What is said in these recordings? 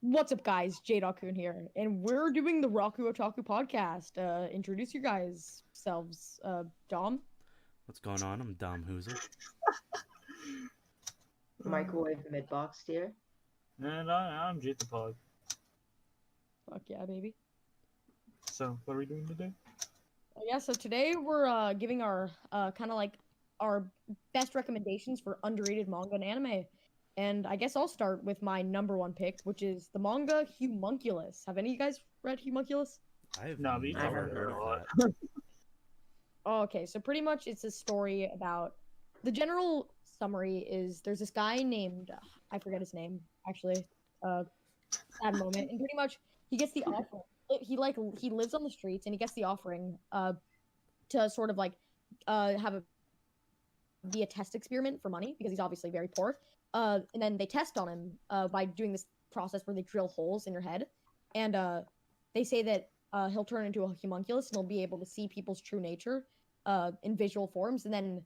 What's up, guys? Raku here, and we're doing the Raku Otaku podcast. Introduce your guys selves. Dom. What's going on? I'm Dom Hoozle. Microwave mid-box tier. And I'm Jitapog. Fuck yeah, baby. So, what are we doing today? Yeah, so today we're giving our kind of like our best recommendations for underrated manga and anime. And I guess I'll start with my number one pick, which is the manga Humunculus. Have any of you guys read Humunculus? I have No, we never haven't heard heard of of that. Oh, okay, so pretty much it's a story about the general summary is there's this guy named I forget his name actually, sad moment, and pretty much he gets the offering. He lives on the streets and he gets the offering to sort of like have be a test experiment for money because he's obviously very poor. And then they test on him by doing this process where they drill holes in your head, and they say that he'll turn into a homunculus and he'll be able to see people's true nature in visual forms. And then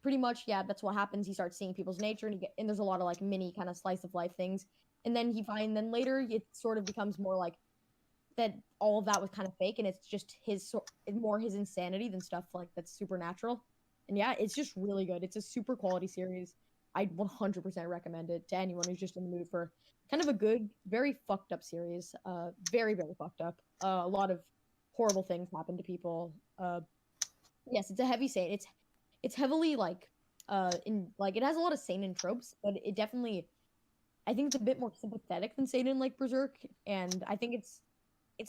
pretty much, yeah, that's what happens. He starts seeing people's nature, and there's a lot of like mini kind of slice of life things. And then then later it sort of becomes more like that all of that was kind of fake, and it's just more his insanity than stuff like that's supernatural. And yeah, it's just really good. It's a super quality series. I'd 100% recommend it to anyone who's just in the mood for kind of a good, very fucked up series. Very, very fucked up. A lot of horrible things happen to people. Yes, it's a heavy seinen. It's heavily like in like it has a lot of seinen tropes, but it definitely I think it's a bit more sympathetic than seinen like Berserk, and I think it's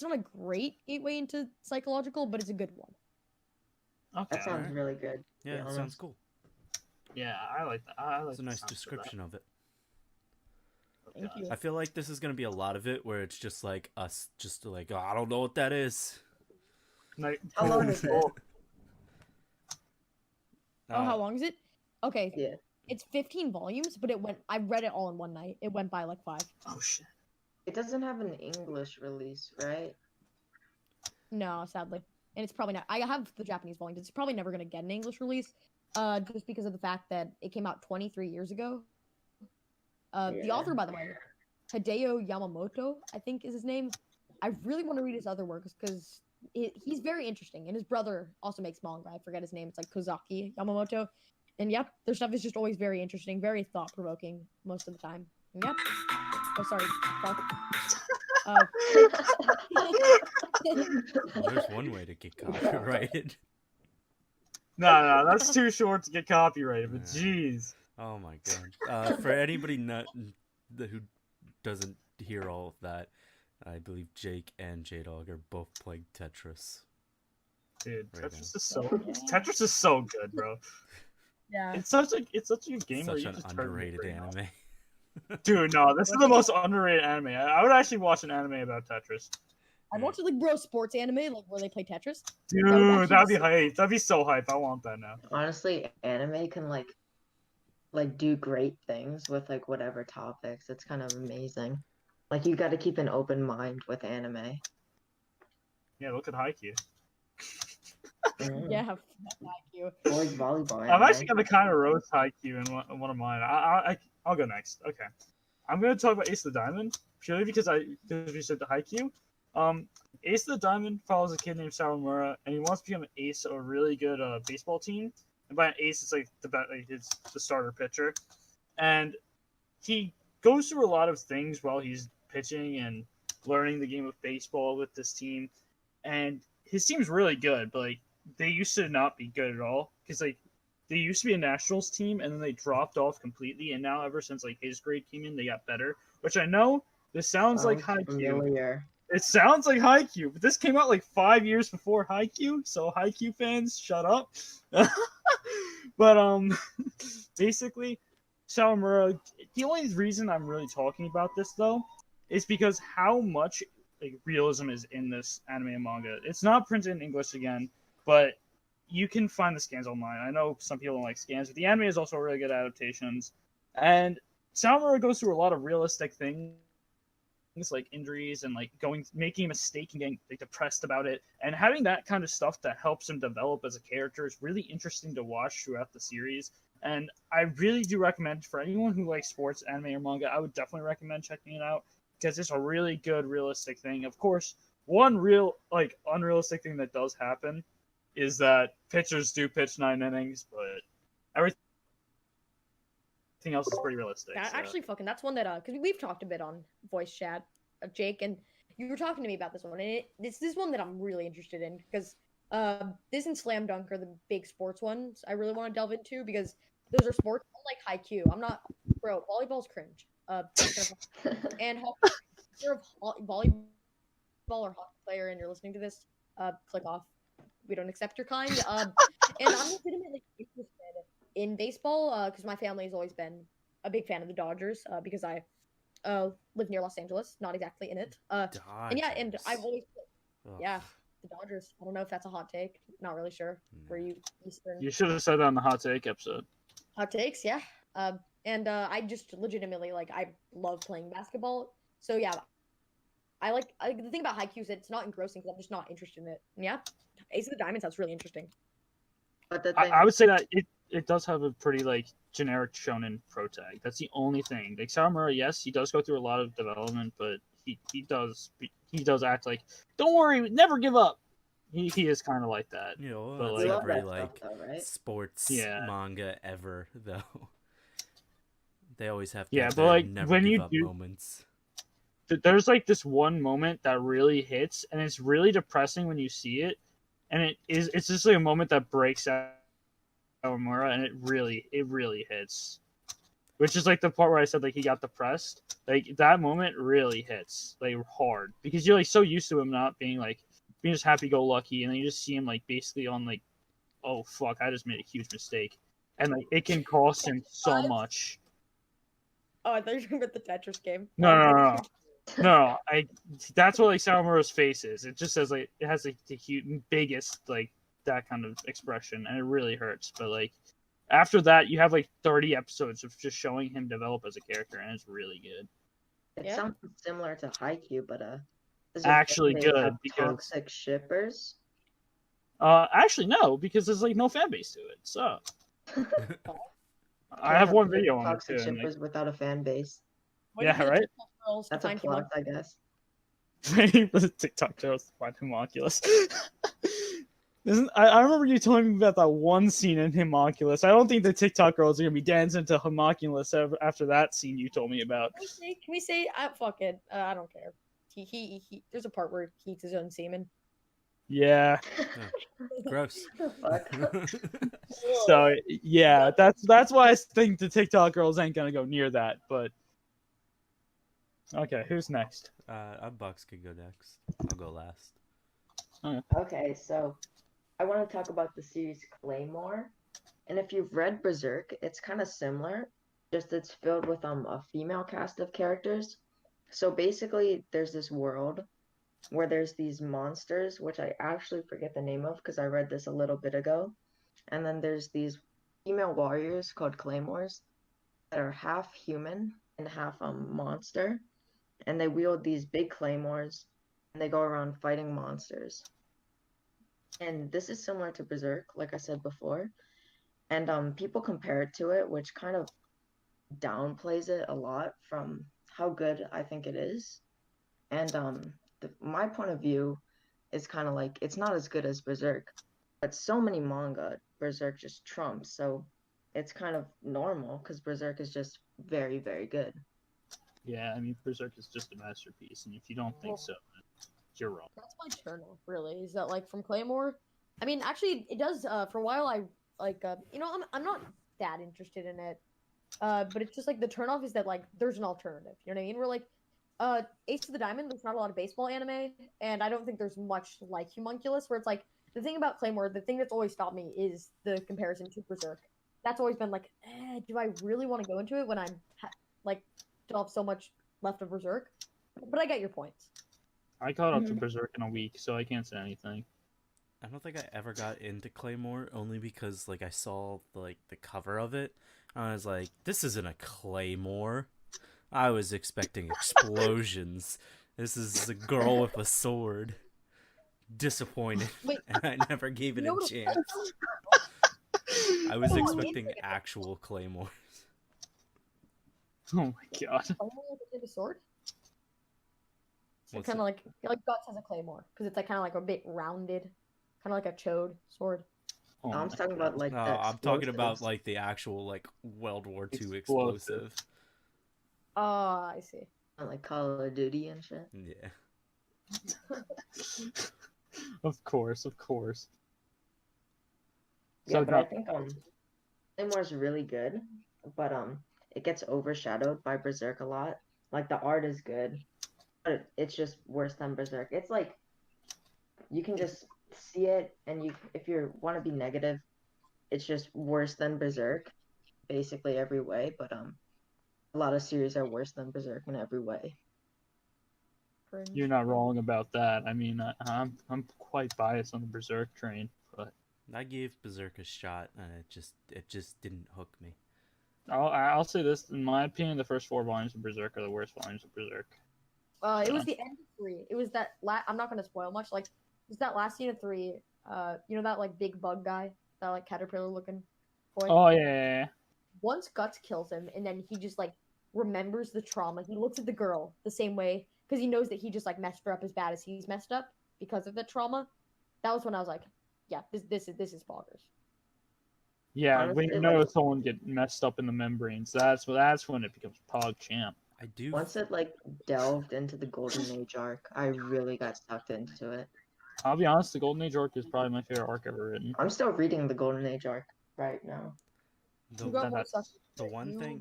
not a great gateway into psychological, but it's a good one. Okay. That sounds Alright. really good. Yeah, it sounds cool. Yeah, I like that. I like It's a the nice sound of description of it. that. Thank you. I feel like this is gonna be a lot of it where it's just like us, just like, oh, I don't know what that is. Like, How long is it? Oh, how long is it? Okay, Yeah. it's 15 volumes, but I read it all in one night. It went by like 5. Oh shit. It doesn't have an English release, right? No, sadly. And it's probably not. I have the Japanese volumes. It's probably never going to get an English release, just because of the fact that it came out 23 years ago. The Yeah. author, by the way, Hideo Yamamoto, I think is his name. I really want to read his other works because he's very interesting. And his brother also makes manga. I forget his name. It's like Kozaki Yamamoto. And yep, their stuff is just always very interesting, very thought-provoking most of the time. And yep. Oh, sorry. Fuck. Well, there's one way to get copyrighted. No, that's too short to get copyrighted. But Yeah. jeez. Oh my god. For anybody who doesn't hear all of that, I believe Jake and J-Dog are both playing Tetris. Dude, Right Tetris is so good, bro. Yeah. It's such a good game where Such you an just turn your underrated brain off. anime. Dude, no, this is the most underrated anime. I would actually watch an anime about Tetris. I watched like bro sports anime like where they play Tetris. Dude, actually that'd be be hype. That'd be so hype. I want that now. Honestly, anime can like do great things with like whatever topics. It's kind of amazing. Like you got to keep an open mind with anime. Yeah, look at Haikyuu. Mm. Yeah, fuck you. Boys volleyball. I'm Anime. actually gonna kind of roast Haikyuu in one of mine. I'll go next. Okay, I'm gonna talk about Ace of the Diamond purely because we said the Haikyuu. Ace of the Diamond follows a kid named Sawamura, and he wants to become an ace of a really good baseball team. And by an ace, it's like it's the starter pitcher, and he goes through a lot of things while he's pitching and learning the game of baseball with this team. And his team's really good, but like they used to not be good at all because like they used to be a nationals team and then they dropped off completely. And now ever since like his grade came in, they got better. Which I know this sounds like Haikyuu. Familiar. It sounds like Haikyuu, but this came out like 5 years before Haikyuu, so Haikyuu fans, shut up. But basically, Sawamura. The only reason I'm really talking about this though is because how much like realism is in this anime and manga. It's not printed in English again, but you can find the scans online. I know some people don't like scans, but the anime is also really good adaptations. And Sawamura goes through a lot of realistic things like injuries and like making a mistake and getting like depressed about it, and having that kind of stuff that helps him develop as a character is really interesting to watch throughout the series. And I really do recommend for anyone who likes sports anime or manga, I would definitely recommend checking it out. because it's a really good realistic thing. Of course, one real unrealistic thing that does happen is that pitchers do pitch 9 innings, but everything else is pretty realistic. That, so. actually, that's one that because we've talked a bit on voice chat, Jake, and you were talking to me about this one, and this is one that I'm really interested in because this and Slam Dunk are the big sports ones I really want to delve into because those are sports like Haikyuu. I'm not, bro. Volleyball's cringe. And hockey, if you're a volleyball or hockey player and you're listening to this, click off. We don't accept your kind. And I'm legitimately interested in baseball because my family has always been a big fan of the Dodgers because I live near Los Angeles, not exactly in it. And yeah, and I've always the Dodgers. I don't know if that's a hot take. Not really sure. For you Eastern. You should have said that on the hot take episode. Hot takes, yeah. And I just legitimately I love playing basketball. So yeah, the thing about Haikyuu is that it's not engrossing because I'm just not interested in it. And yeah, Ace of the Diamond sounds really interesting. But the thing, I would say that it does have a pretty generic shonen pro tag. That's the only thing. Like Sawamura, yes, he does go through a lot of development, but he does act like, don't worry, never give up. He is kind of like that. You know, but that's love every that stuff, though, right? sports manga ever though. They always have to have but never when give you up do moments. There's this one moment that really hits, and it's really depressing when you see it, and it's just a moment that breaks out Sawamura, and it really hits. Which is the part where I said he got depressed. That moment really hits hard because you're so used to him not being being just happy go lucky, and then you just see him basically on oh fuck, I just made a huge mistake, and it can cost him so much. Oh, I thought you were talking about the Tetris game. No. That's what Sawamura's face is. It just says it has the huge, biggest that kind of expression, and it really hurts. But after that, you have 30 episodes of just showing him develop as a character, and it's really good. It sounds similar to Haikyuu, but is it actually they good have because toxic shippers. Actually no, because there's no fan base to it. So I have one video on it too. Toxic shippers without a fan base. Yeah, right. That's a plus, I guess. TikTok girls find Humunculus. I remember you telling me about that one scene in Humunculus. I don't think the TikTok girls are gonna be dancing to Humunculus after that scene you told me about. Can we say fuck it? I don't care. He there's a part where he eats his own semen. Yeah. Gross. So yeah, that's why I think the TikTok girls ain't gonna go near that. But okay, who's next? Bucks could go next. I'll go last. Okay, so I want to talk about the series Claymore, and if you've read Berserk, it's kind of similar, just it's filled with a female cast of characters. So basically, there's this world where there's these monsters, which I actually forget the name of because I read this a little bit ago, and then there's these female warriors called Claymores that are half human and half monster, and they wield these big claymores, and they go around fighting monsters. And this is similar to Berserk, like I said before. And people compare it to it, which kind of downplays it a lot from how good I think it is. And my point of view is kind of it's not as good as Berserk, but so many manga, Berserk just trumps. So it's kind of normal because Berserk is just very, very good. Yeah, I mean, Berserk is just a masterpiece, and if you don't think so, you're wrong. That's my turn off, really. Is that from Claymore? I mean, actually, it does. For a while, I I'm not that interested in it. But it's just the turn off is that there's an alternative. You know what I mean? We're Ace of the Diamond. There's not a lot of baseball anime, and I don't think there's much like Humunculus. Where it's the thing about Claymore, the thing that's always stopped me is the comparison to Berserk. That's always been do I really want to go into it when I'm still have so much left of Berserk? But I get your points. I caught up to Berserk in a week, so I can't say anything. I don't think I ever got into Claymore, only because I saw the cover of it. I was like, this isn't a Claymore. I was expecting explosions. This is a girl with a sword. Disappointed. Wait, and I never gave it a chance. I was expecting actual Claymores. Oh my god. Claymore with a sword? So What's kind it? of like Guts has a claymore because it's like kind of like a bit rounded, kind of like a chode sword. Oh I'm my talking about God. like No, the I'm talking about explosives. like the actual like World War II Explosive. explosive. Ah, I see. Like Call of Duty and shit. Yeah. Of course, of course. Yeah, So but I think Claymore is really good, but it gets overshadowed by Berserk a lot. Like the art is good, but it's just worse than Berserk. It's like you can just see it, and if you want to be negative, it's just worse than Berserk, basically every way. But a lot of series are worse than Berserk in every way. Cringe. you're not wrong about that. I mean, I'm quite biased on the Berserk train, but I gave Berserk a shot and it just didn't hook me. I'll say this: in my opinion, the first 4 volumes of Berserk are the worst volumes of Berserk. It was the end of 3. It was that I'm not gonna spoil much. Like, it was that last scene of 3. You know that like big bug guy, that like caterpillar looking boy. Oh yeah. Once Guts kills him, and then he just like remembers the trauma. He looks at the girl the same way because he knows that he just like messed her up as bad as he's messed up because of the trauma. That was when I was like, yeah, this is bonkers. Yeah, Honestly, when you know someone get messed up in the membranes, that's when it becomes Pog Champ. I do. Once it like delved into the Golden Age arc, I really got sucked into it. I'll be honest, the Golden Age arc is probably my favorite arc ever written. I'm still reading the Golden Age arc right now. The You got more that's- stuff. the one You- thing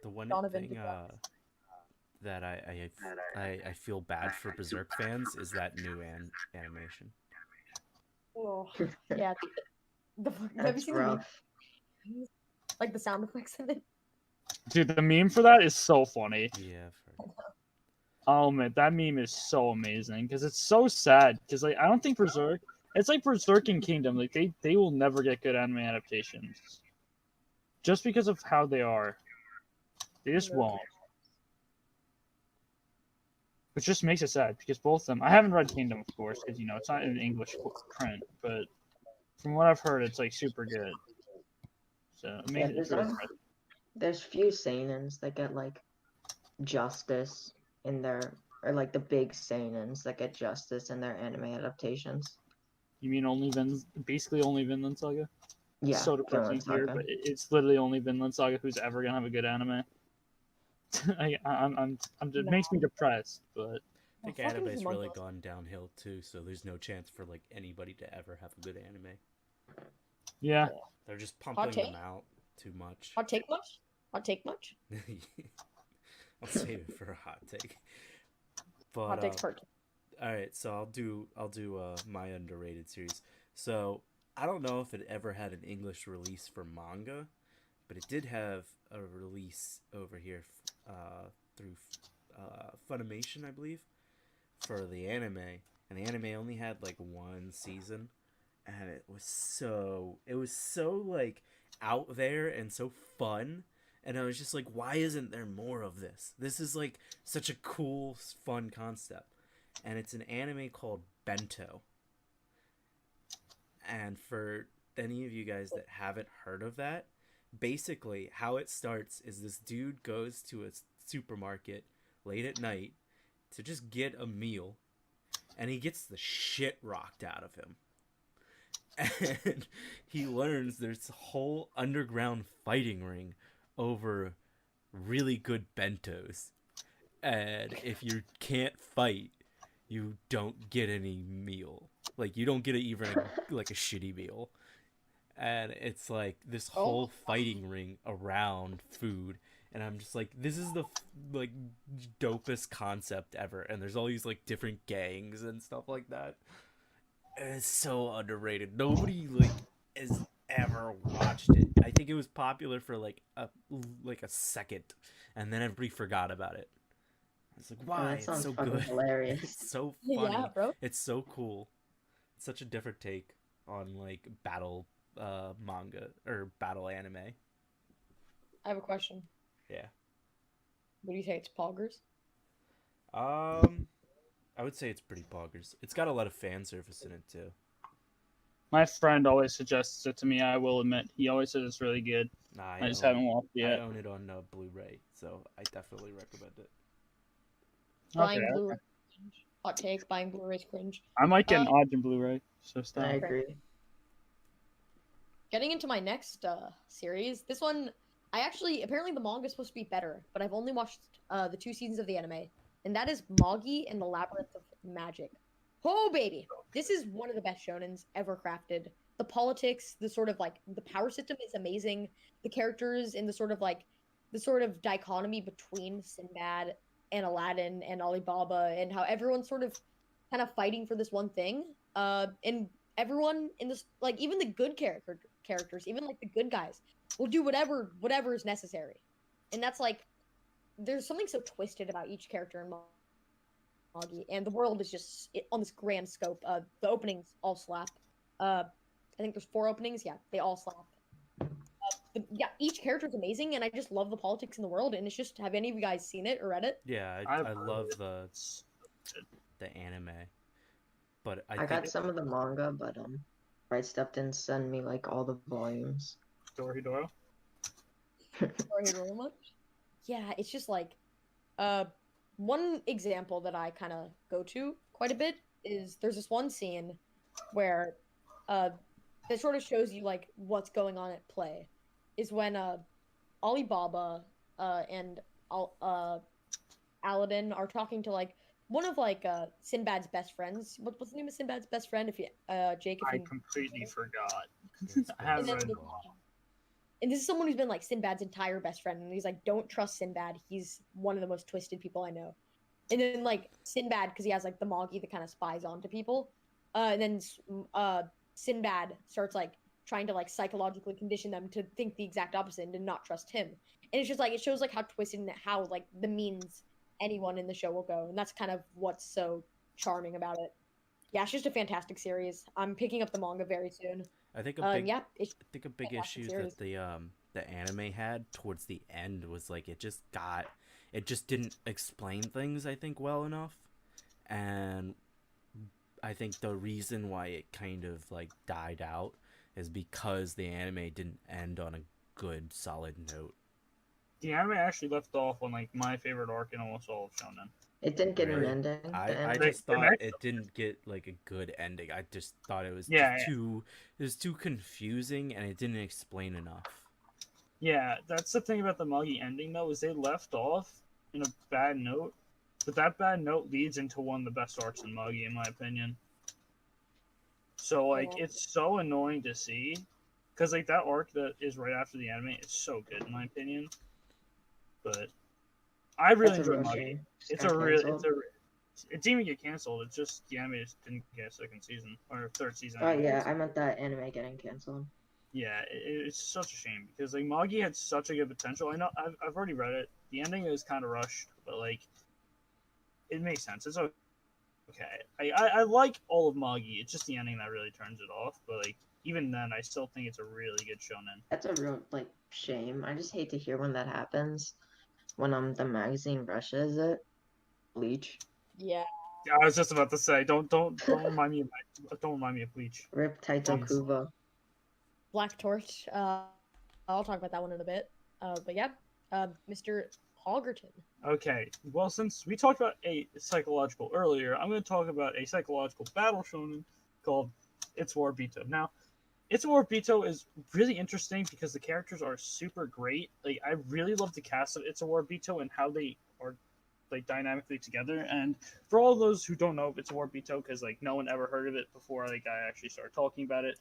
the one Donovan thing did that. that I feel bad for Berserk fans is that new animation. Oh, yeah. Have you That's seen the meme? rough. Like the sound effects in it? Dude, the meme for that is so funny. Yeah. Oh man, that meme is so amazing because it's so sad. Because like I don't think Berserk. It's like Berserk and Kingdom. Like they will never get good anime adaptations, just because of how they are. They just won't. Which just makes it sad because both of them. I haven't read Kingdom, of course, because you know it's not in English print. But from what I've heard, it's like super good. So it Yeah, makes it really sad. there's few seinens that get like justice in their, or like the big seinens that get justice in their anime adaptations. You mean only basically only Vinland Saga? Yeah, So depressing Vinland here, Saga. but it's literally only Vinland Saga who's ever gonna have a good anime. It makes me depressed, but I think fucking anime's really Humunculus. gone downhill too, so there's no chance for like anybody to ever have a good anime. yeah. They're just pumping take? them out too much. Hot take much? Hot take much? I'll save it for a hot take. But Hot takes part 2. all right, so I'll do my underrated series. So I don't know if it ever had an English release for manga, but it did have a release over here through Funimation, I believe, for the anime. And the anime only had like 1 season, and it was so like out there and so fun. And I was just like, why isn't there more of this? This is like such a cool, fun concept. And it's an anime called Bento. And for any of you guys that haven't heard of that, basically how it starts is this dude goes to a supermarket late at night to just get a meal, and he gets the shit rocked out of him. And he learns there's a whole underground fighting ring over really good bentos. And if you can't fight, you don't get any meal. Like, you don't get even like a shitty meal. And it's like this whole fighting ring around food. And I'm just like, this is the like dopest concept ever. And there's all these like different gangs and stuff like that. And it's so underrated. Nobody like has ever watched it. I think it was popular for like a second, and then everybody forgot about it. It's like, why? That It's sounds so fucking good. hilarious. It's so funny. Yeah, bro. It's so cool. It's such a different take on like battle manga or battle anime. I have a question. Yeah. What do you say? It's poggers? I would say it's pretty poggers. It's got a lot of fan service in it too. My friend always suggests it to me. I will admit, he always says it's really good. Nah, I just haven't watched it I yet. own it on Blu-ray, so I definitely recommend it. Buying Okay, Blu-ray. Hot take, buying Blu-rays cringe. I might get an Odd in Blu-ray, so stop. I agree. Getting into my next series, this one, apparently the manga is supposed to be better, but I've only watched the 2 seasons of the anime, and that is Magi and the Labyrinth of Magic. Oh, baby! This is one of the best shonens ever crafted. The politics, the sort of, like, the power system is amazing. The characters and the sort of dichotomy between Sinbad and Aladdin and Alibaba, and how everyone's sort of kind of fighting for this one thing. And everyone in this, like, even the good characters, even like the good guys, will do whatever is necessary. And that's like, there's something so twisted about each character in Magi, and the world is just on this grand scope. The openings all slap. I think there's 4 openings. Yeah, they all slap. Each character is amazing, and I just love the politics in the world. And it's just, have any of you guys seen it or read it? Yeah, I love the anime, but I got some of the manga, but Right Step didn't send me like all the volumes. Doro? Much? Yeah, it's just like, one example that I kind of go to quite a bit is there's this one scene where that sort of shows you like what's going on at play, is when Alibaba and Aladdin are talking to like one of like Sinbad's best friends. What's the name of Sinbad's best friend? If you Jake, if I you... completely forgot. I and, haven't then, read it. and this is someone who's been like Sinbad's entire best friend, and he's like, don't trust Sinbad. He's one of the most twisted people I know. And then like Sinbad, because he has like the Magi that kind of spies onto people, and then Sinbad starts like trying to like psychologically condition them to think the exact opposite and to not trust him. And it's just like, it shows like how twisted and how like the means anyone in the show will go, and that's kind of what's so charming about it. Yeah, it's just a fantastic series. I'm picking up the manga very soon. I think a big fantastic issue series. that the anime had towards the end was like it just didn't explain things, I think, well enough. And I think the reason why it kind of like died out is because the anime didn't end on a good solid note. The anime actually left off on like my favorite arc in almost all of shonen. It didn't get Really? an ending. I just thought it didn't get like a good ending. I just thought it was too confusing, and it didn't explain enough. Yeah, that's the thing about the Magi ending though, is they left off in a bad note, but that bad note leads into one of the best arcs in Magi, in my opinion. So like, it's so annoying to see, because like that arc that is right after the anime is so good in my opinion. But I really enjoy Magi. It didn't even get canceled. It's just the anime just didn't get a second season or third season. Oh yeah, I meant that anime getting canceled. Yeah, it's such a shame because like Magi had such a good potential. I know I've already read it. The ending is kind of rushed, but like it makes sense. It's okay. I like all of Magi. It's just the ending that really turns it off. But like even then, I still think it's a really good shonen. That's a real like shame. I just hate to hear when that happens. When the magazine rushes it. Bleach. Yeah. I was just about to say, don't remind me of Bleach. Rip Taito Kubo. Black Torch. I'll talk about that one in a bit. But yeah, Mr. Hoggerton. Okay, well, since we talked about a psychological earlier, I'm going to talk about a psychological battle shonen called It's War Bito. Now, It's War Bito is really interesting because the characters are super great. Like, I really love the cast of It's War Bito and how they are like dynamically together. And for all those who don't know It's War Bito, because like no one ever heard of it before like I actually started talking about it,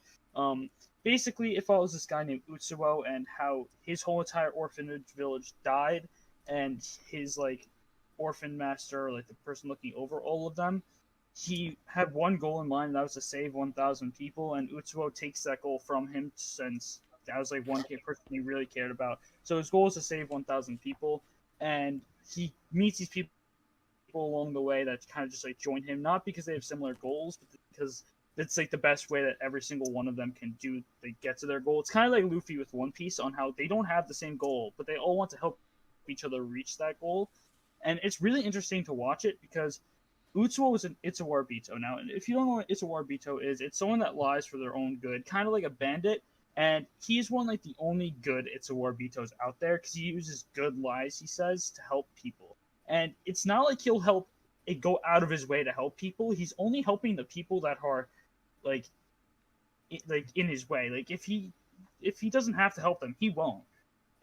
basically it follows this guy named Utsuo and how his whole entire orphanage village died, and his like orphan master, like the person looking over all of them, he had one goal in mind, and that was to save 1,000 people, and Utsuo takes that goal from him since that was like one person he really cared about. So his goal is to save 1,000 people, and he meets these people along the way that kind of just like join him, not because they have similar goals, but because it's like the best way that every single one of them can do. They get to their goal. It's kind of like Luffy with One Piece on how they don't have the same goal, but they all want to help each other reach that goal. And it's really interesting to watch it because Utsuo is an Itsuwa Bito. Now, if you don't know what Itsuwa Bito is, it's someone that lies for their own good, kind of like a bandit. And he's one like the only good Itsuwa Bitos out there because he uses good lies, he says, to help people. And it's not like he'll help go out of his way to help people. He's only helping the people that are like in his way. Like if he doesn't have to help them, he won't.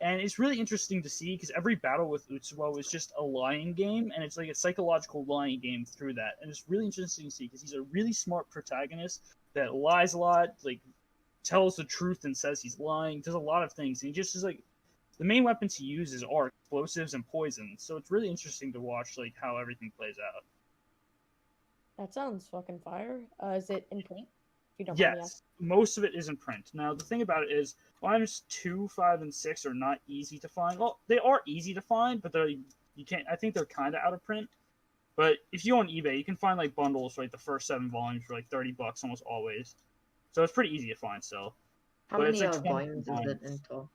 And it's really interesting to see because every battle with Utsuo is just a lying game, and it's like a psychological lying game through that. And it's really interesting to see because he's a really smart protagonist that lies a lot, like tells the truth and says he's lying, does a lot of things. And he just is like the main weapons he uses are explosives and poison. So it's really interesting to watch like how everything plays out. That sounds fucking fire. Is it in print? If you don't mind me Yes, most of it is in print. Now the thing about it is, volumes 2, 5, and 6 are not easy to find. Well, they are easy to find, but you can't. I think they're kind of out of print. But if you go on eBay, you can find like bundles for like the first 7 volumes for like $30 almost always. So it's pretty easy to find still. How But many it's like 20 volumes is it in total?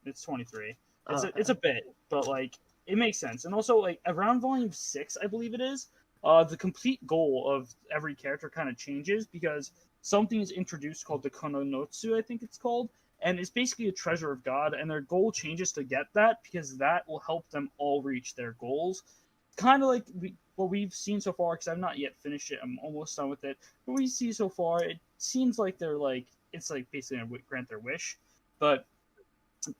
It's 23. Oh, It's a bit, but like it makes sense. And also like around volume 6, I believe it is. The complete goal of every character kind of changes because something is introduced called the Kononotsu, I think it's called, and it's basically a treasure of God, and their goal changes to get that because that will help them all reach their goals. Kind of like what we've seen so far, because I've not yet finished it. I'm almost done with it. What we see so far, it seems like they're like it's like basically gonna grant their wish, but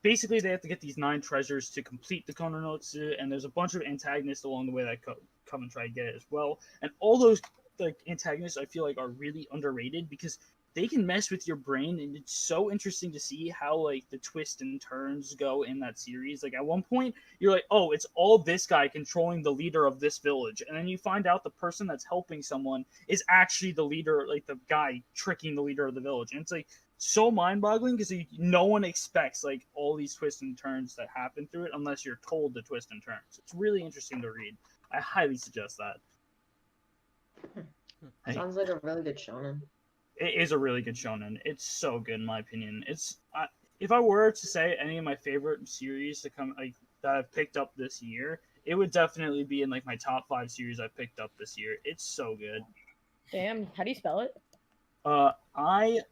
basically they have to get these 9 treasures to complete the Kononotsu, and there's a bunch of antagonists along the way that come and try to get it as well. And all those like antagonists I feel like are really underrated because they can mess with your brain, and it's so interesting to see how like the twists and turns go in that series. Like at one point you're like, oh, it's all this guy controlling the leader of this village, and then you find out the person that's helping someone is actually the leader, like the guy tricking the leader of the village. And it's like so mind-boggling because no one expects like all these twists and turns that happen through it unless you're told the twists and turns. It's really interesting to read. I highly suggest that. Sounds like a really good shonen. It is a really good shonen. It's so good in my opinion. If I were to say any of my favorite series to come like that I've picked up this year, it would definitely be in like my top 5 series I've picked up this year. It's so good. Damn, how do you spell it? ITSUWARIBITO.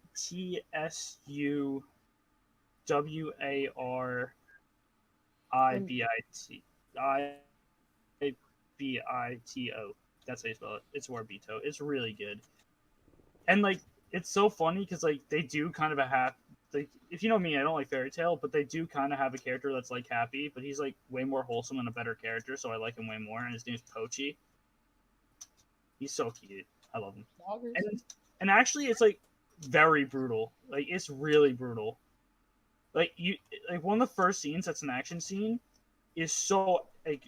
That's how you spell it. It's Warbito. It's really good. And like it's so funny because like they do kind of like if you know me, I don't like fairy tale, but they do kind of have a character that's like happy, but he's like way more wholesome and a better character, so I like him way more. And his name's Pochi. He's so cute. I love him. Loggers. And actually, it's like very brutal. Like it's really brutal. Like one of the first scenes that's an action scene is so like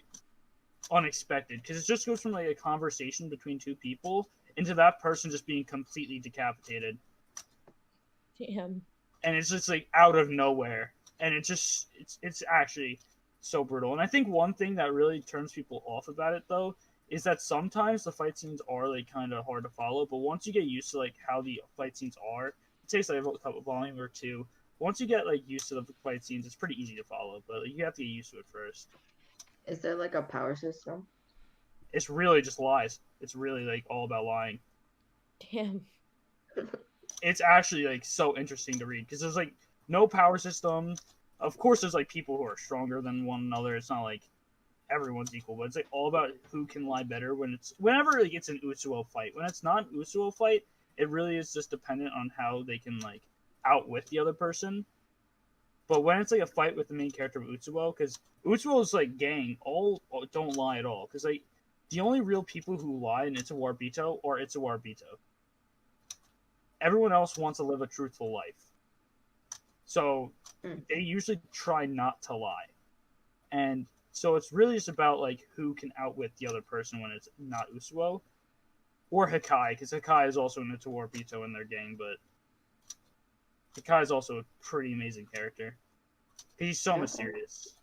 unexpected because it just goes from like a conversation between 2 people into that person just being completely decapitated. Damn. And it's just like out of nowhere, and it's actually so brutal. And I think one thing that really turns people off about it though is that sometimes the fight scenes are like kind of hard to follow, but once you get used to like how the fight scenes are, it takes like a volume or 2. Once you get like used to the fight scenes, it's pretty easy to follow, but like, you have to get used to it first. Is there like a power system? It's really just lies. It's really like all about lying. Damn. It's actually like so interesting to read because there's like no power system. Of course, there's like people who are stronger than one another. It's not like everyone's equal, but it's like all about who can lie better. Whenever like it's an Utsuo fight, when it's not an Utsuo fight, it really is just dependent on how they can like outwit the other person. But when it's like a fight with the main character of Utsuo, because Utsuo's like gang all don't lie at all, because like the only real people who lie in Itsawarbito are Itsawarbito. Everyone else wants to live a truthful life. So they usually try not to lie. And so it's really just about like who can outwit the other person when it's not Utsuo. Or Hakai, because Hakai is also an Itsawarbito in their gang, but Hakai is also a pretty amazing character. He's so mysterious.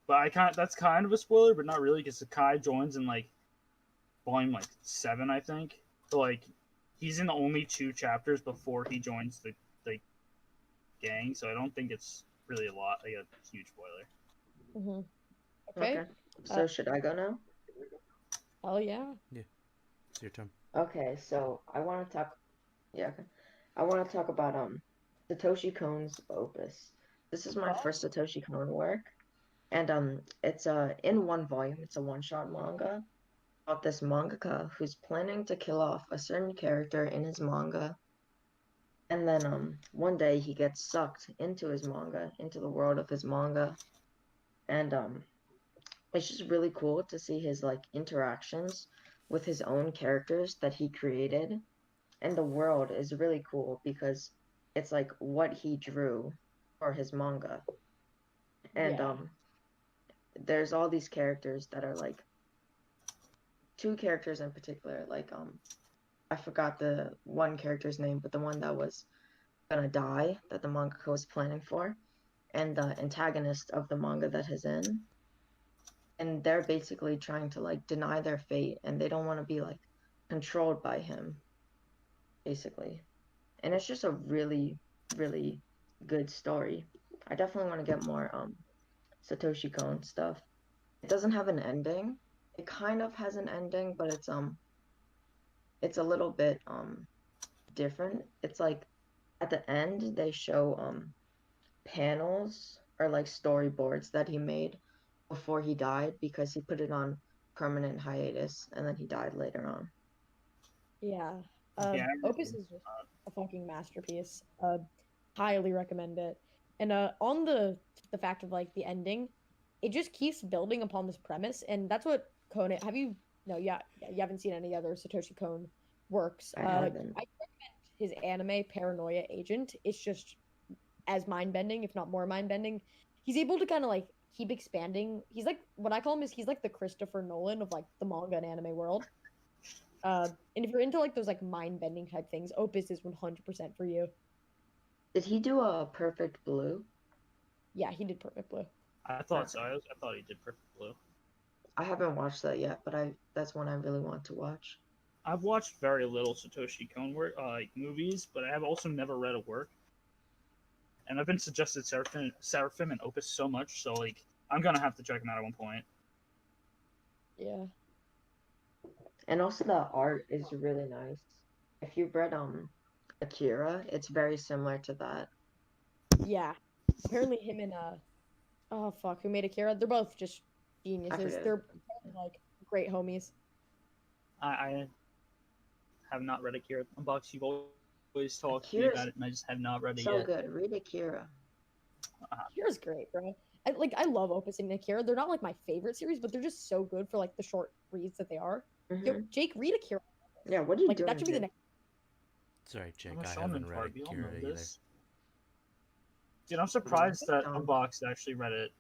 But that's kind of a spoiler, but not really, because Sakai joins in like volume like 7, I think. So like he's in only 2 chapters before he joins the gang, so I don't think it's really a huge spoiler. Mm-hmm. Okay. So should I go now? Oh yeah. Yeah, it's your turn. Okay, so I want to talk. Yeah, okay. I want to talk about Satoshi Kon's Opus. This is my first Satoshi Kon work. And it's in one volume. It's a one-shot manga about this mangaka who's planning to kill off a certain character in his manga. And then one day he gets sucked into his manga, into the world of his manga. And it's just really cool to see his like interactions with his own characters that he created. And the world is really cool because it's like what he drew for his manga. And Yeah. there's all these characters that are like two characters in particular, like I forgot the one character's name, but the one that was gonna die that the mangaka was planning for, and the antagonist of the manga that he's in. And they're basically trying to like deny their fate, and they don't want to be like controlled by him, basically. And it's just a really, really good story. I definitely want to get more Satoshi Kon stuff. It doesn't have an ending. It kind of has an ending, but it's a little bit different. It's like at the end they show panels or like storyboards that he made before he died because he put it on permanent hiatus and then he died later on. Yeah. Yeah, I Opus is just a fucking masterpiece. Highly recommend it. And on the fact of like the ending, it just keeps building upon this premise, and that's what Conan. Have you? No, yeah, you haven't seen any other Satoshi Kon works. I I haven't. recommend his anime Paranoia Agent. It's just as mind bending, if not more mind bending. He's able to kind of like keep expanding. He's like what I call him is he's like the Christopher Nolan of like the manga and anime world. And if you're into like those like mind bending type things, Opus is 100% for you. Did he do a Perfect Blue? Yeah, he did Perfect Blue. I thought so. I thought he did Perfect Blue. I haven't watched that yet, but that's one I really want to watch. I've watched very little Satoshi Kon work, like movies, but I have also never read a work. And I've been suggested Seraphim and Opus so much, so like I'm gonna have to check them out at one point. Yeah. And also the art is really nice. If you've read Akira, it's very similar to that. Yeah. Apparently him and oh fuck, who made Akira? They're both just geniuses. forget. They're like great homies. I have not read Akira Unbox. You've always talked to me Akira's about it, and I just have not read it So yet. good. Read Akira. Akira's great, bro. I love Opus and Akira. They're not like my favorite series, but they're just so good for like the short reads that they are. Yo, Mhm. Jake, read Akira. Yeah, what are you Like doing? that should be the Jake? next. Sorry, Jake, I'm a I shonen haven't read part, we all know Akira either. this. Dude, I'm surprised that Um, Unbox actually read it.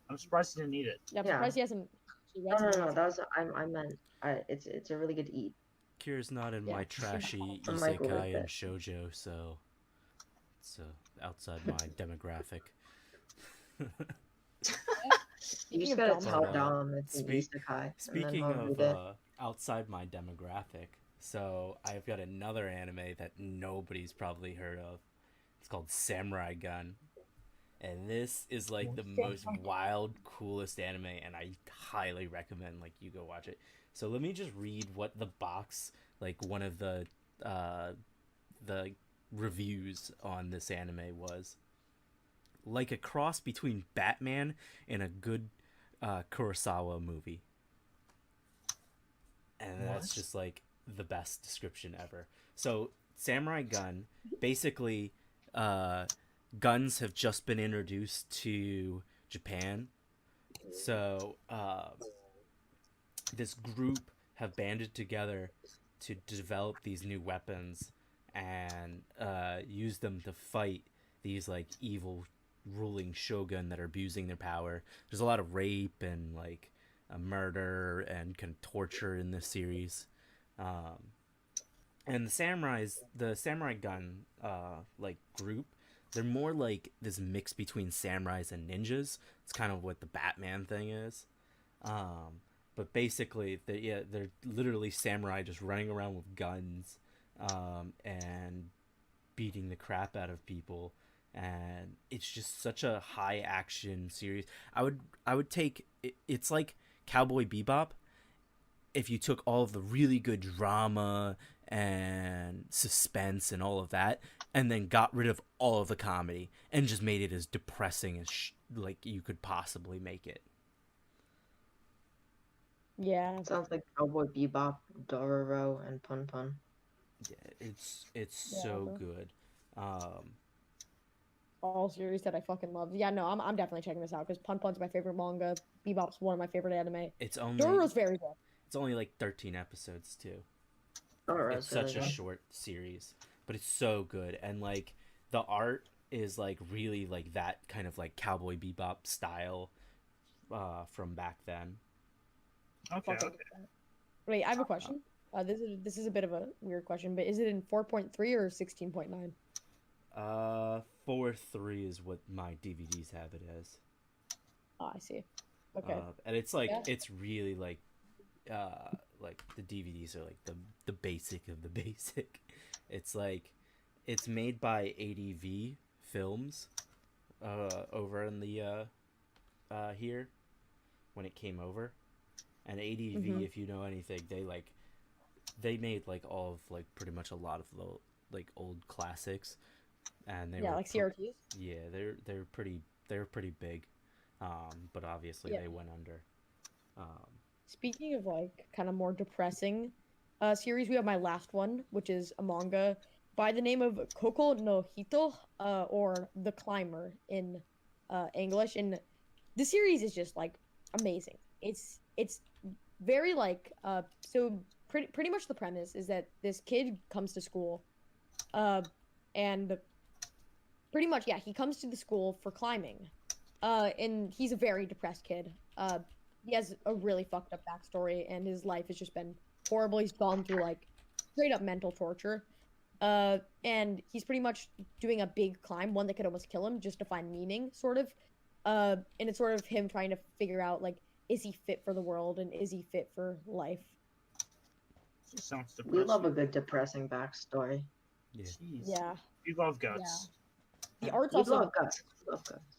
I'm surprised he didn't eat it. Yeah, I'm Yeah. surprised he hasn't actually read No, no, some no. of That was I meant. It's a really good eat. Akira's not in Yeah. my trashy I'm like with isekai and it. shoujo, so it's outside my demographic. You Speaking just of gotta dumb, tell But, Dom it's an speak- isekai, and then Speaking he'll of read it. outside my demographic, so I've got another anime that nobody's probably heard of. It's called Samurai Gun. And this is like the most wild, coolest anime, and I highly recommend like you go watch it. So let me just read what the box, like one of the reviews on this anime was. Like a cross between Batman and a good Kurosawa movie. And that's What? just like the best description ever. So Samurai Gun, basically, guns have just been introduced to Japan. So this group have banded together to develop these new weapons and use them to fight these like evil ruling shogun that are abusing their power. There's a lot of rape and like a murder and kind of torture in this series. And the samurai gun like group, they're more like this mix between samurais and ninjas. It's kind of what the Batman thing is. But basically, they're literally samurai just running around with guns and beating the crap out of people. And it's just such a high action series. I would take it's like Cowboy Bebop if you took all of the really good drama and suspense and all of that and then got rid of all of the comedy and just made it as depressing like you could possibly make it. Yeah. Sounds like Cowboy Bebop, Dororo, and Pun Pun. Yeah, it's Yeah, so bro. good. Um, All series that I fucking love. Yeah, no, I'm definitely checking this out because Pun Pun's my favorite manga. Bebop's one of my favorite anime. it's only Dororo's very good. it's only like 13 episodes too. It's Dororo's really such a good. short series, but it's so good, and like the art is like really like that kind of like Cowboy Bebop style from back then. Okay. Fucking Wait, I have a question. This is a bit of a weird question, but is it in 4.3 or 16.9? 4-3 is what my DVDs have it as. Oh, I see. Okay. And it's like Yeah. it's really like the DVDs are like the basic of the basic. It's like it's made by ADV Films over in the here when it came over. And ADV, Mhm. if you know anything, they made like all of like pretty much a lot of the like old classics, and they Yeah, were like CRTs. yeah, they were pretty big, but obviously Yeah. they went under. Um, Speaking of like kind of more depressing series, we have my last one, which is a manga by the name of Koko no Hito, or The Climber in English. And the series is just like amazing. It's very like so pretty much the premise is that this kid comes to school, uh, and pretty much yeah he comes to the school for climbing, and he's a very depressed kid. He has a really fucked up backstory, and his life has just been horrible. He's gone through like straight up mental torture. And he's pretty much doing a big climb, one that could almost kill him, just to find meaning, sort of. And it's sort of him trying to figure out like, is he fit for the world and is he fit for life? Sounds We love a depressing. good depressing backstory. yeah, Jeez. Yeah, We love guts. the art's We also love guts. We love guts.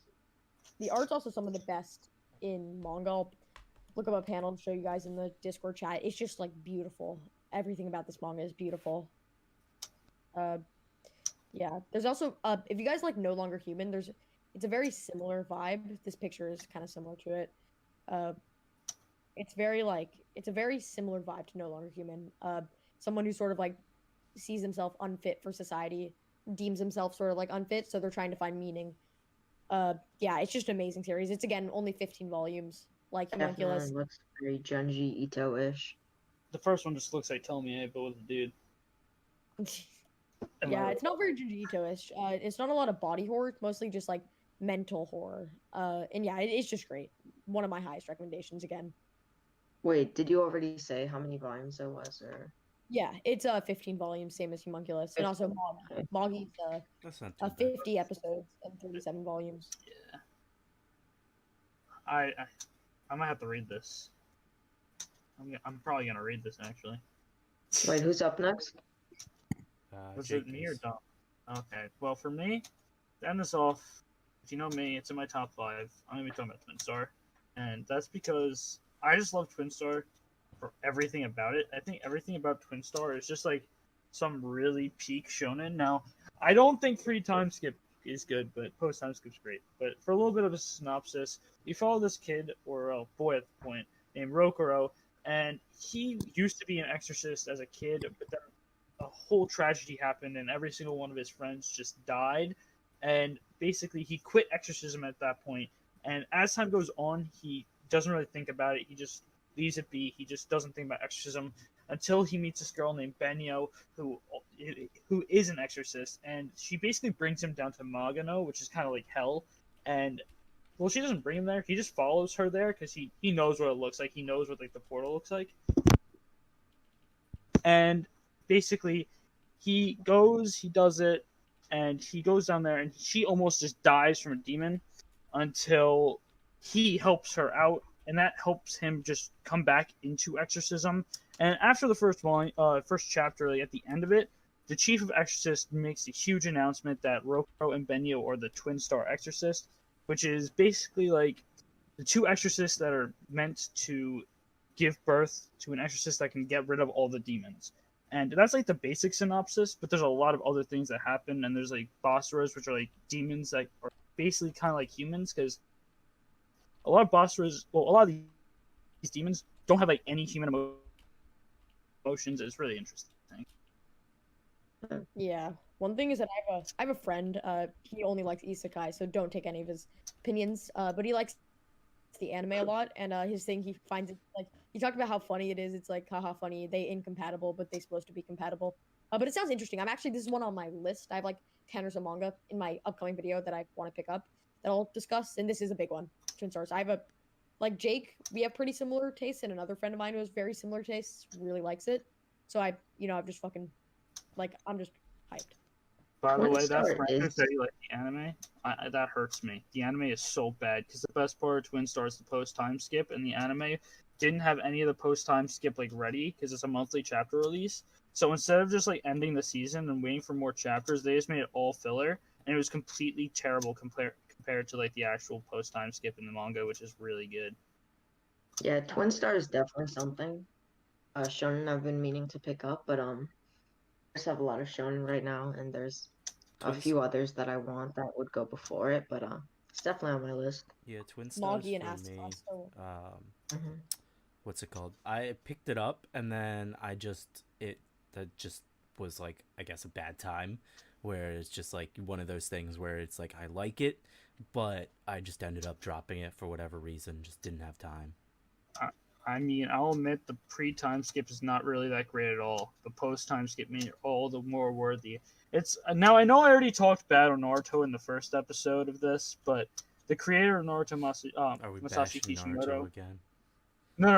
the art's also some of the best in manga. I'll look up a panel and show you guys in the Discord chat. It's just like beautiful. Everything about this manga is beautiful. Uh, yeah. There's also if you guys like No Longer Human, it's a very similar vibe. This picture is kind of similar to it. Uh, it's a very similar vibe to No Longer Human. Someone who sort of like sees himself unfit for society, deems himself sort of like unfit, so they're trying to find meaning. Yeah, it's just an amazing series. It's again only 15 volumes, like Definitely Humunculus. looks very Junji Ito-ish. The first one just looks like Tell Me, but with a dude. Am I Yeah, right? it's not very Junji Ito-ish. It's not a lot of body horror. It's mostly just like mental horror. And yeah, it's just great. One of my highest recommendations again. Wait, did you already say how many volumes there was, or? Yeah, it's 15 volumes, same as Humunculus, and also Okay. Moggy's that's not too bad. 50 episodes and 37 volumes. Yeah. I might have to read this. I'm probably gonna read this actually. Wait, who's up next? Was Jake it me or is. Dom? Okay. Well, for me, to end this off, if you know me, it's in my top 5. I'm gonna be talking about Twin Star, and that's because I just love Twin Star for everything about it. I think everything about Twin Star is just like some really peak shonen. Now, I don't think free time skip is good, but post time skip's great. But for a little bit of a synopsis, you follow this kid or a boy at the point named Rokuro, and he used to be an exorcist as a kid, but then a whole tragedy happened, and every single one of his friends just died. And basically, he quit exorcism at that point. And as time goes on, he doesn't really think about it. He just leaves it be. He just doesn't think about exorcism until he meets this girl named Benyo, who is an exorcist, and she basically brings him down to Magano, which is kind of like hell. And well, she doesn't bring him there. He just follows her there because he knows what it looks like. He knows what like the portal looks like. And basically, he goes, he does it, and he goes down there, and she almost just dies from a demon until he helps her out, and that helps him just come back into exorcism. And after the first chapter, like at the end of it, the chief of exorcists makes a huge announcement that Roko and Benyo are the twin star exorcist, which is basically like the two exorcists that are meant to give birth to an exorcist that can get rid of all the demons. And that's like the basic synopsis, but there's a lot of other things that happen, and there's like Bosseras, which are like demons that are basically kind of like humans, because a lot of a lot of these demons don't have like any human emotions. It's really interesting. Yeah. One thing is that I have a friend. He only likes isekai, so don't take any of his opinions. But he likes the anime a lot, and his thing he finds it like he talked about how funny it is. It's like haha funny. They incompatible, but they supposed to be compatible. But it sounds interesting. This is one on my list. I have like 10 or so manga in my upcoming video that I want to pick up that I'll discuss, and this is a big one. Twin Stars. I have a like Jake. We have pretty similar tastes, and another friend of mine who has very similar tastes really likes it. So I'm just fucking like I'm just hyped. By the Twin way, that Star friend who is said he liked the anime, that hurts me. The anime is so bad because the best part of Twin Star is the post time skip, and the anime didn't have any of the post time skip like ready because it's a monthly chapter release. So instead of just like ending the season and waiting for more chapters, they just made it all filler, and it was completely terrible compared to like the actual post time skip in the manga, which is really good. yeah, Twin Star is definitely something. Shonen I've been meaning to pick up, but I just have a lot of shonen right now, and there's a Twin few others that I want that would go before it, but it's definitely on my list. Yeah, Twin Stars Nagi and for Asta. me. So Hmm. What's it called? I picked it up and then that just was like I guess a bad time, where it's just like one of those things where it's like I like it, but I just ended up dropping it for whatever reason. Just didn't have time. I mean, I'll admit the pre-time skip is not really that great at all. The post-time skip made it all the more worthy. It's now I know I already talked bad on Naruto in the first episode of this, but the creator of Naruto, Are we Masashi bashing Kishimoto. Naruto again? No.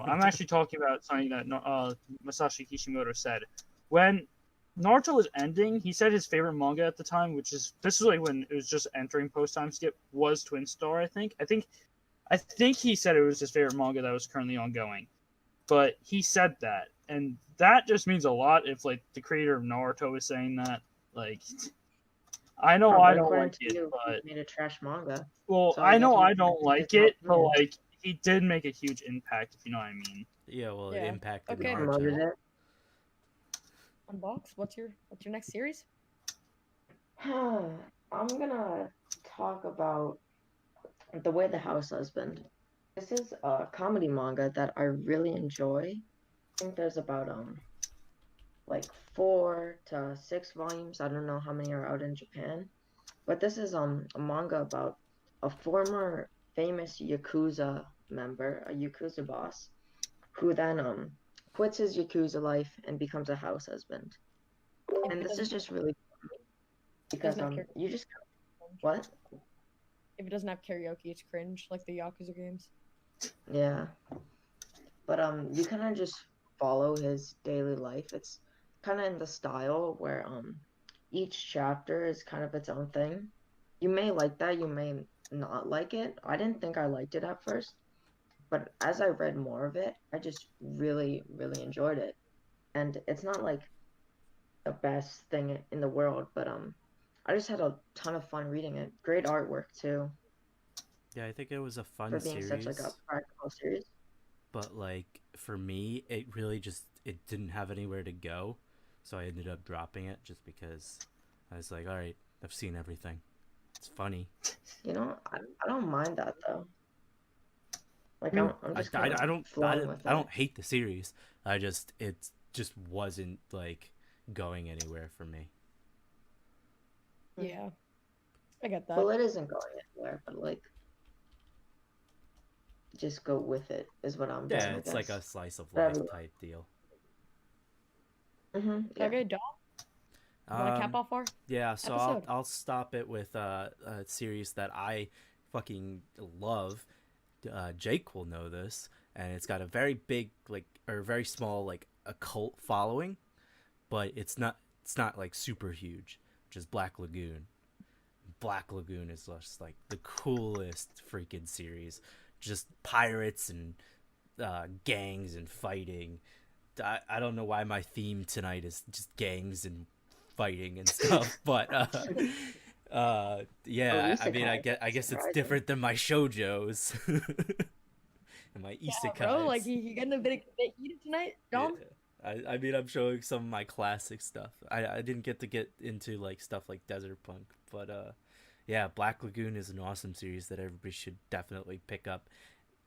I'm actually talking about something that Masashi Kishimoto said when Naruto was ending. He said his favorite manga at the time, this was like when it was just entering post-time skip, was Twin Star. I think he said it was his favorite manga that was currently ongoing, but he said that, and that just means a lot. If like the creator of Naruto is saying that, like, I know I don't like it, but he made a trash manga. well, So I I guess know we I can don't pick like it up it, but then. like he did make a huge impact, if you know what I mean. Yeah, well, it Yeah. impacted Okay. Promoted Naruto. it. Unbox. What's your next series? I'm gonna talk about The Way the House Husband. This is a comedy manga that I really enjoy. I think there's about like 4 to 6 volumes. I don't know how many are out in Japan. But this is a manga about a former famous Yakuza member, a Yakuza boss, who then quits his Yakuza life and becomes a house husband. And this is just really funny because doesn't have you just what? If it doesn't have karaoke, it's cringe, like the Yakuza games. Yeah. But you kind of just follow his daily life. It's kind of in the style where each chapter is kind of its own thing. You may like that, you may not like it. I didn't think I liked it at first, but as I read more of it, I just really, really enjoyed it. And it's not like the best thing in the world, but I just had a ton of fun reading it. Great artwork too, Yeah, I think it was a fun for being such like a series, practical series. but like for me, it really it didn't have anywhere to go, so I ended up dropping it just because I was like, all right, I've seen everything. It's funny. You know, I don't mind that though. Like I mean, I'm just I, kind I of don't flowing with I it. don't hate the series. It just wasn't like going anywhere for me. Yeah, I get that. Well, it isn't going anywhere, but like, just go with it is what I'm doing. Yeah, I it's like guess. a slice of But life type deal. Yeah. Okay, Dom. You want to cap off our Yeah, so episode? I'll stop it with a series that I fucking love. Jake will know this, and it's got a very big very small like a cult following, but it's not like super huge, which is Black Lagoon. Black Lagoon is just like the coolest freaking series. Just pirates and gangs and fighting. I don't know why my theme tonight is just gangs and fighting and stuff, but yeah, I mean, I guess it's different than my shoujos and my isekais. Bro, like you getting a bit heated tonight, Dom? Yeah. I mean, I'm showing some of my classic stuff. I didn't get into like stuff like Desert Punk, but Yeah, Black Lagoon is an awesome series that everybody should definitely pick up,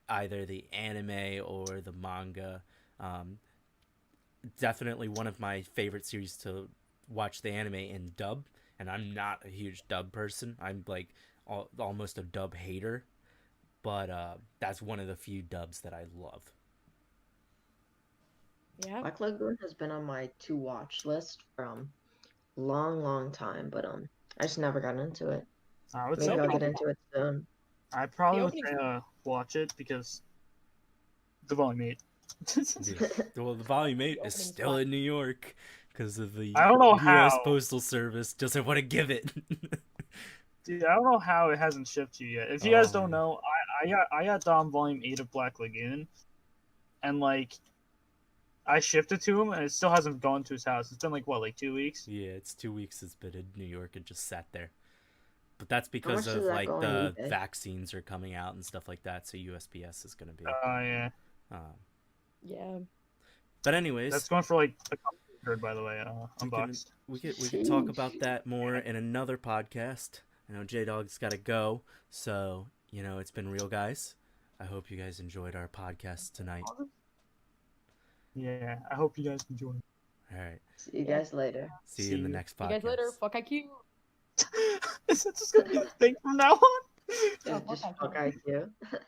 either the anime or the manga. Um, Definitely one of my favorite series to watch the anime in dub, and I'm not a huge dub person. I'm like almost a dub hater, but that's one of the few dubs that I love. Yeah. Black Lagoon has been on my to watch list from long time, but I just never got into it. I would Maybe say I'll get into it soon. I probably The would opening's- say watch it because the volume 8. Yeah. Well, the volume 8 is opening's still fun. in New York because of the I don't know U.S. how. Postal Service doesn't want to give it. Dude, I don't know how it hasn't shipped to you yet. If you guys Oh, don't man. know, I got Dom Volume 8 of Black Lagoon, and like I shipped it to him, and it still hasn't gone to his house. It's been like what, like 2 weeks? Yeah, it's 2 weeks it's been in New York and just sat there. But that's How because much of does that like go on the eBay? vaccines are coming out and stuff like that, so USPS is going to be. Yeah, Yeah. But anyways, that's going for like a couple hundred, by the way, we can unboxed. we could talk Sheesh. about that more in another podcast. I know J Dog's got to go, so it's been real, guys. I hope you guys enjoyed our podcast tonight. Yeah, I hope you guys enjoy. All right, See you Yeah. guys later. see you in the See you. next See podcast. you guys later. Fuck IQ. Is it just gonna be a thing from now on? Yeah, Just fuck fuck IQ. IQ.